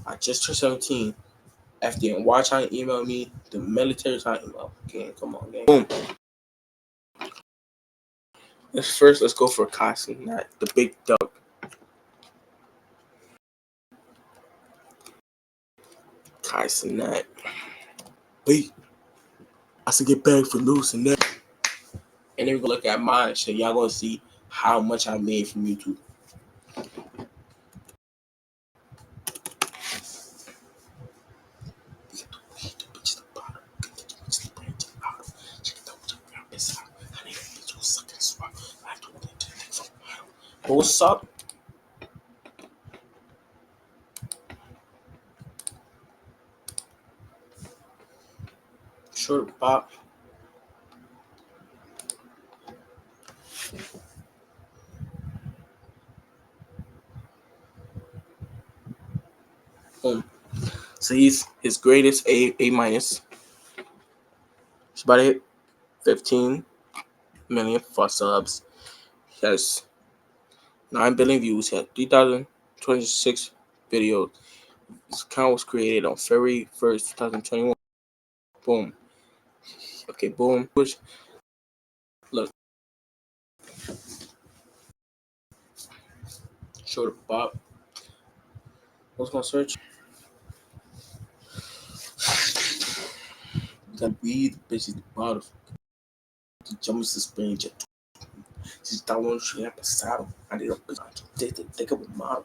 I just turned 17. FDNY trying to email me. The military trying to email. Gang, come on, gang. Boom. Let's go for Carson, not the big dog. Carson, not. Wait. I should get back for losing that. And then we gonna look at mine, so y'all gonna see how much I made from YouTube. What's up? Sure, Bob. So his grade is A minus. It's about it. 15 million for subs. He has 9 billion views. He had 3,026 videos. His account was created on February 1st, 2021. Boom. Okay, boom. Look. Show the Bob. What's gonna search? Gotta be the bitch is the bottom. The jump is suspended. Vocês estavam já passaram ali no tem que arrumar.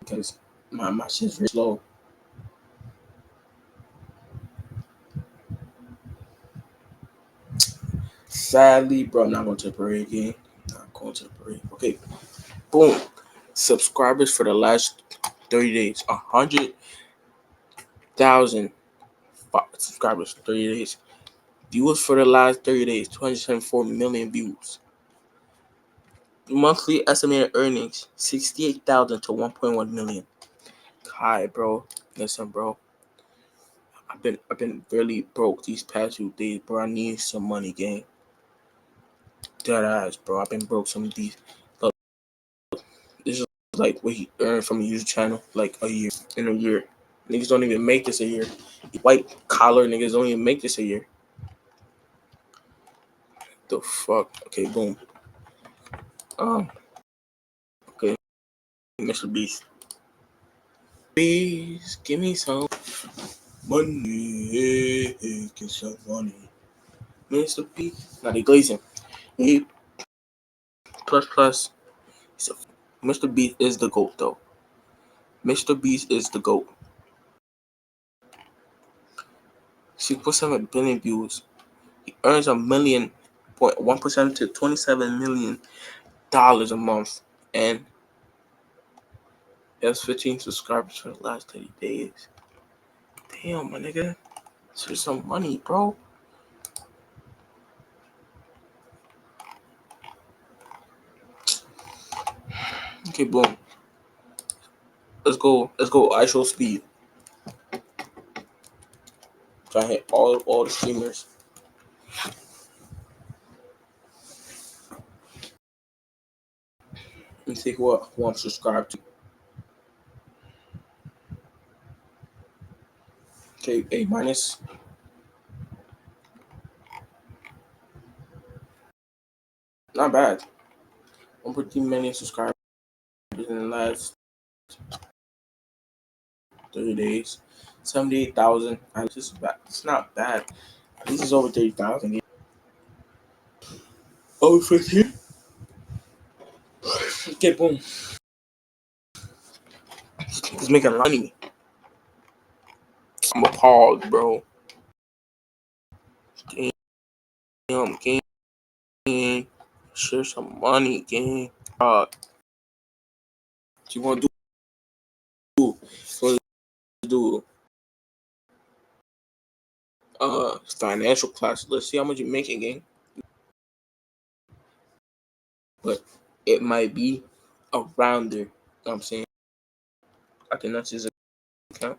Because my shit's very slow. Sadly, bro, I'm not going to the parade again. Not going to the parade. Okay, boom. Subscribers for the last 30 days. 100,000 subscribers for 30 days. Viewers for the last 30 days. 274 million views. Monthly estimated earnings. 68,000 to 1.1 million. Hi, bro. Listen, bro. I've been really broke these past few days, bro. I need some money, gang. Dead ass, bro. I've been broke some of these. Look, this is like what he earned from a YouTube channel, like a year. In a year, niggas don't even make this a year. White collar niggas don't even make this a year. The fuck? Okay, boom. Okay, Mr. Beast. Please give me some money. Get some money. Mr. Beast. Now they glazing. A plus. So, Mr. Beast is the GOAT though. Mr. Beast is the GOAT. 6.7 billion views. He earns $1.1% to $27 million a month, and he has 15 subscribers for the last 30 days. Damn, my nigga, that's some money, bro. Okay, boom. Let's go. ISO speed. Try to hit all the streamers. And see who I'm subscribed to. Okay, A minus. Not bad. 1.3 million subscribers in the last 30 days. 78,000. It's not bad. This is over 30,000. Over 15. Okay, boom. He's making money. I'm appalled, bro. Damn, gang. Share some money, gang. What you want to do? So do financial class. Let's see how much you making, gang. But it might be around there. You know what I'm saying? I think that's his account.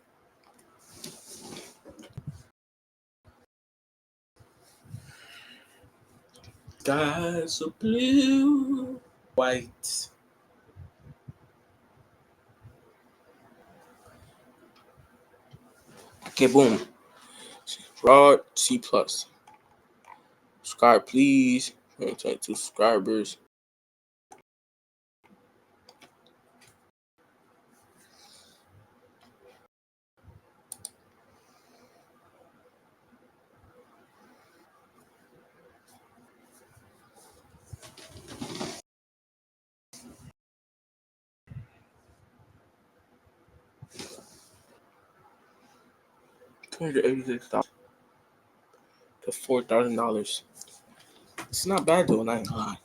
Skies so blue, white. Okay, boom. Rod C plus. Subscribe, please. 22 subscribers. $286 to $4,000. It's not bad though, not gonna lie.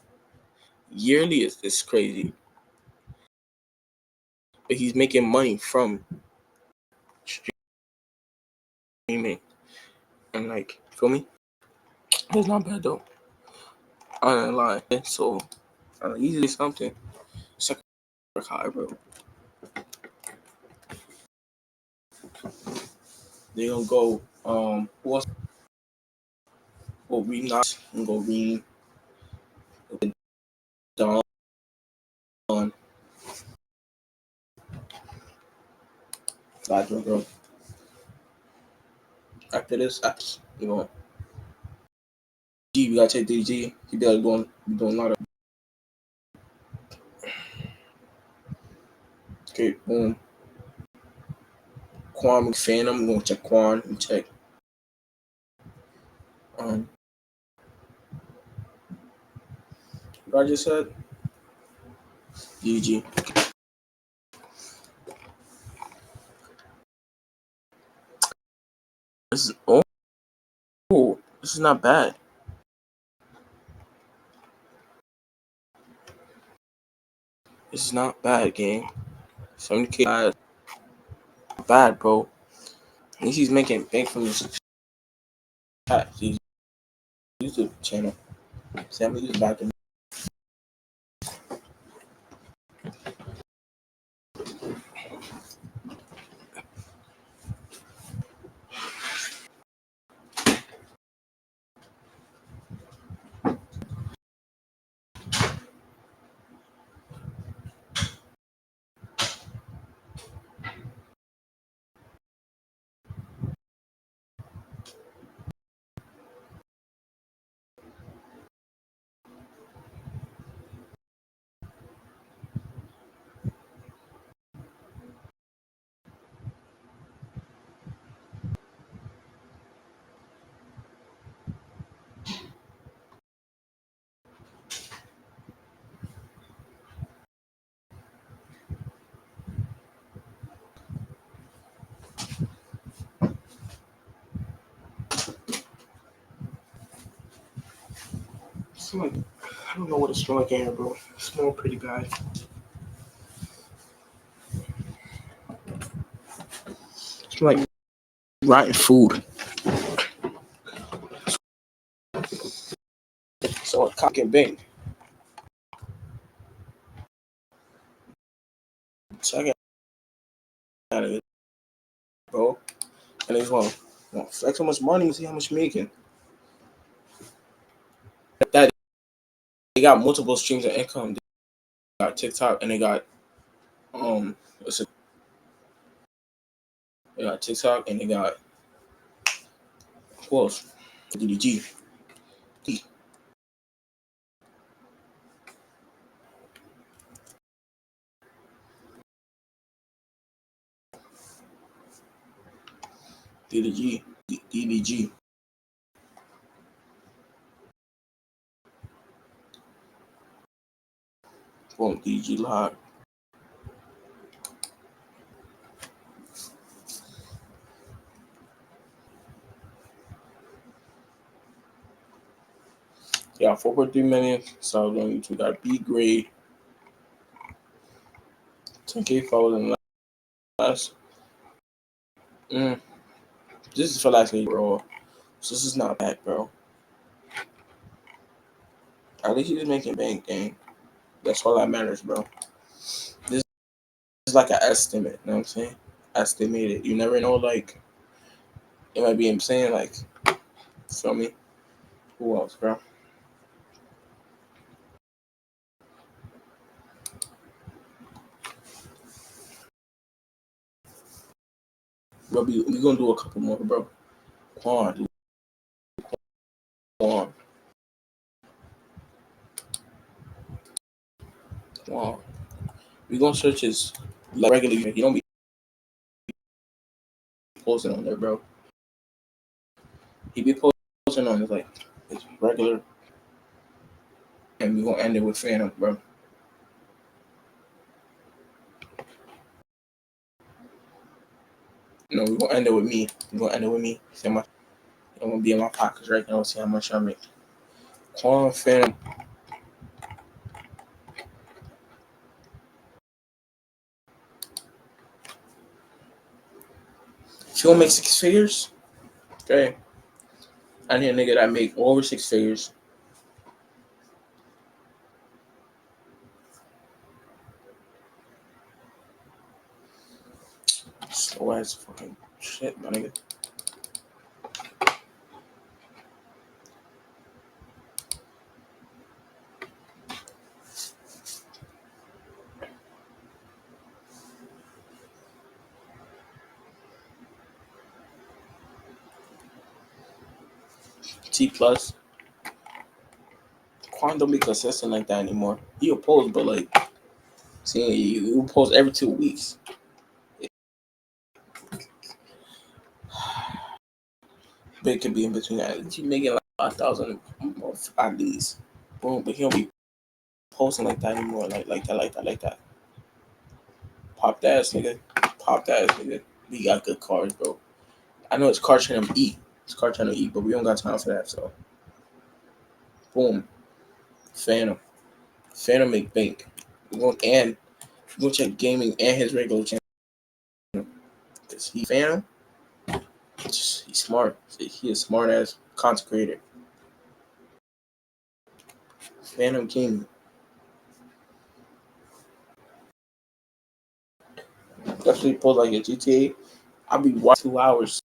Yearly is crazy. But he's making money from streaming. And like, feel me? It's not bad though. I ain't gonna lie. So easily something. Second high, bro. They gonna go who else? Go Reem Knox and go Reem Don. Gotcha, bro. After this, you know, G, we gotta take DG. He does doing a lot of. Okay, boom. Quan Phantom. I'm gonna check Quan and check. What I just said. DG. This is this is not bad. This is not bad, gang. 70K bad, bro. At least he's making bank from his YouTube channel. Sam is back in. Like, I don't know what it's smell like here, bro. It smells pretty bad. It smells like rotten food. So a cock and bang. Check out of it, bro. And they just want to flex how much money and see how much you're making. That they got multiple streams of income. They got TikTok and they got what's it? They got TikTok and they got who else? DDG. DDG. DDG. Boom, DDG live. Yeah, 4.3 million subs on YouTube. Got B grade. 10K followers in last. This is for last week, bro. So this is not bad, bro. At least he's making bank, gang. That's all that matters, bro. This is like an estimate, you know what I'm saying? Estimated. You never know, like, it might be insane, like, feel me? Who else, bro? Bro, we gonna do a couple more, bro. Come on, dude. Come on. Come on. We gonna search his like regular. He don't be posting on there, bro. He be posting on his like his regular, and we gonna end it with Phantom, bro. No, we gonna end it with me. We gonna end it with me. See how much I'm gonna be in my pockets right now. See how much I make. Come on, Phantom. She gonna make 6 figures. Okay. I need a nigga that make over 6 figures. Slow ass fucking shit, my nigga. T plus. Quan don't be consistent like that anymore. He'll post, but like, see, he'll post every 2 weeks. But it could be in between that. You making like 1,000 at least. Boom, but he don't be posting like that anymore. Like that. Pop that ass, nigga. Pop that ass, nigga. We got good cards, bro. I know it's card trying to eat. It's card trying to eat, but we don't got time for that. So, boom. Phantom. Phantom make bank. We gonna check gaming and his regular channel. Cause he Phantom. He's smart. He is smart as content creator. Phantom King. Especially post like a GTA. I'll be watching 2 hours.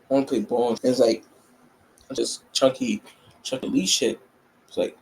I wanna play ball. It's like just chunky Lee shit. It's like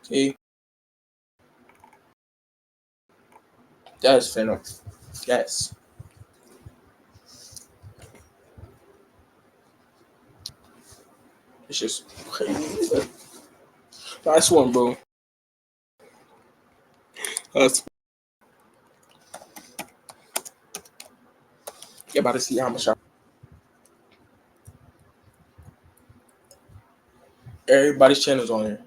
okay. That's Phantom. Yes. It's just crazy. Last one, bro. That's you about to see how much everybody's channel's on here.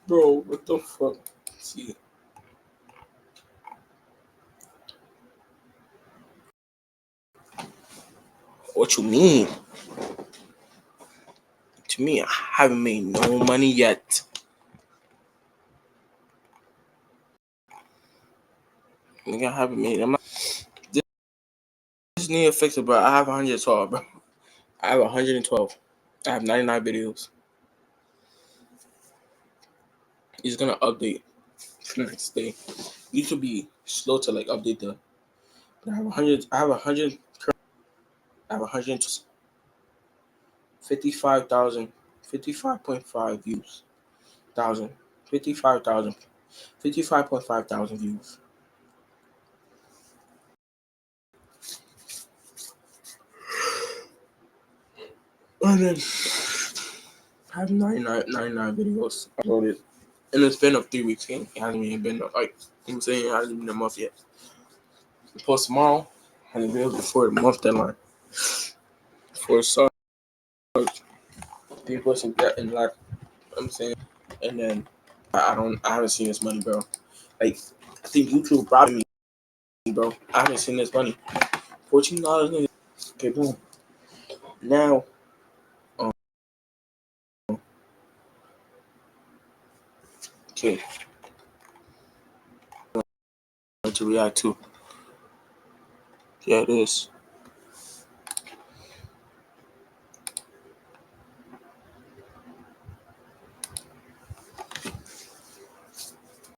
Bro, what the fuck? See, what you mean? To me, I haven't made no money yet. Nigga, I haven't made. I'm not. This need to fix it, bro. I have 112, bro. I have 112. I have 99 videos. He's gonna update for the next day. You should be slow to like update the. I have 100. I have 100. I have 100. 55,000. 55.5 views. Thousand. 55,000. 55.5 thousand views. And then I have 99 videos uploaded in the span of 3 weeks. It hasn't even been like I'm saying, it hasn't been a month yet. Post tomorrow, and the videos before the month deadline. For start, 3 plus in like I'm saying, and then I haven't seen this money, bro. Like I think YouTube robbing me, bro. I haven't seen this money. $14. Okay, boom. Now, okay, to react to. Yeah, it is.